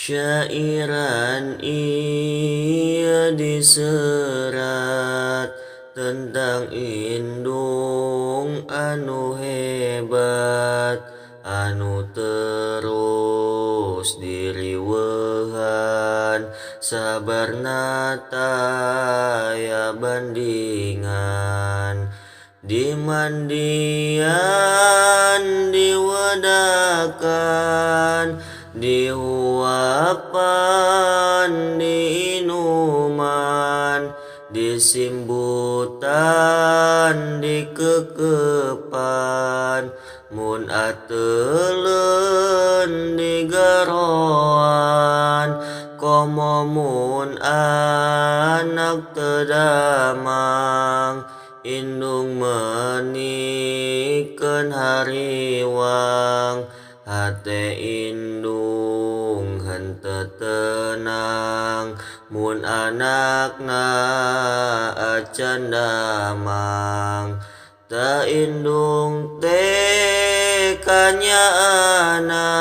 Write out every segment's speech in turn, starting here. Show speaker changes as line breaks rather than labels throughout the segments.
Syairan ia diserat tentang indung anu hebat, anu terus diriweuhan, sabarna taya bandingan. Dimandian, diwedakan, dihuapan, diinuman, disimbutan, dikekepan, mun ateuleun digaroan, komo mun anak teu damang, indung menikeun hariwang, hate indung henteu tenang, mun anakna acan damang. Ta indung teh kanyaana,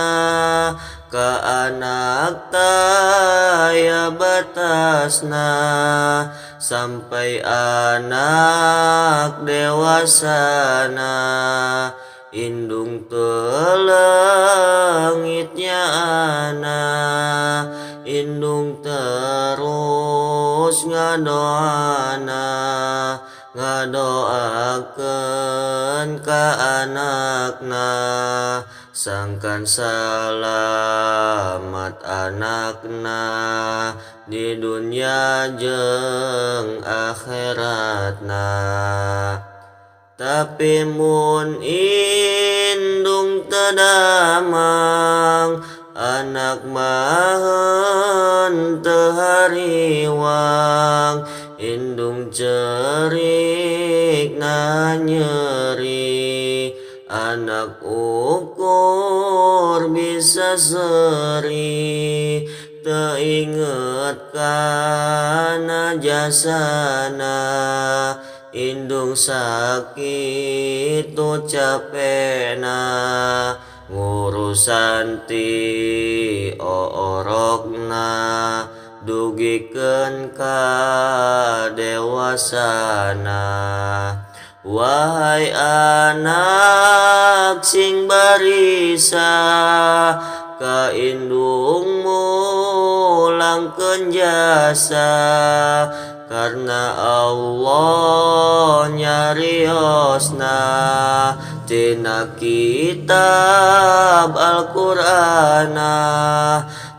ka anak taya batasna, sampai anak dewasana, indung telengitnya ana, indung terus ngadoana, ngadoakeun ka anakna, sangkan salamat anakna di dunia jeung akhiratna. Tapi mun indung teu damang, anak mah teu hariwang, indung cerikna nyeri, anak ukur bisa seri, teu inget kana jasana, indung sakit tu capena, ngurusan ti orokna, dugikeun ka dewasana. Wahai anak sing barisa, ka indungmu langkeun jasa, karna Allah nyariosna tina kitab Al-Qur'ana,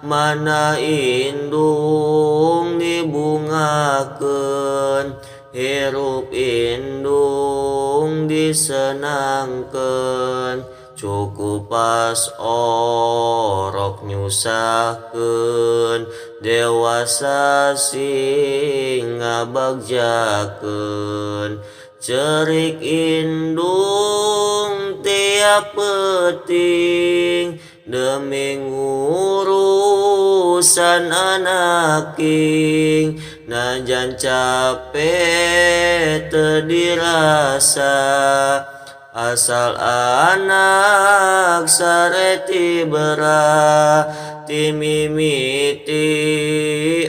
mana indung dibungakeun, hirup indung disenangkeun, cukup pas orok nyusahkeun, dewasa sing ngabagjakeun. Cerik indung tiap peuting, demi ngurusan anak king, najan capek teu dirasa, asal anak sareti berah, ti mimiti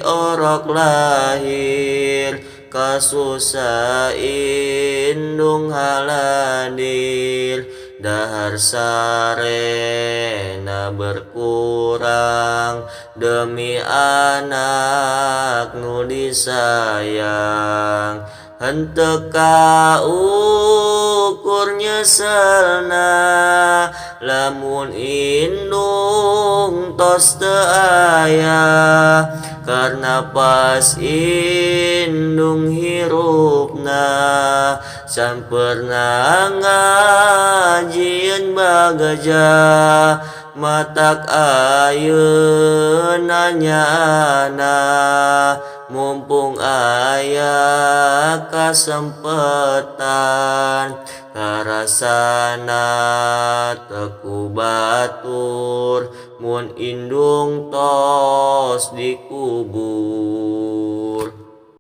orok lahir, kasusah indung haladir, dahar sarena berkurang, demi anak nu disayang. Henteu kaukur nyeselna, lamun indung tos teu aya, karna pas indung hirupna, sampeurna ngajieun bagaja, matak ayeuna nyana, mumpung aya kasempetan, karasana teu batur, mun indung tos dikubur.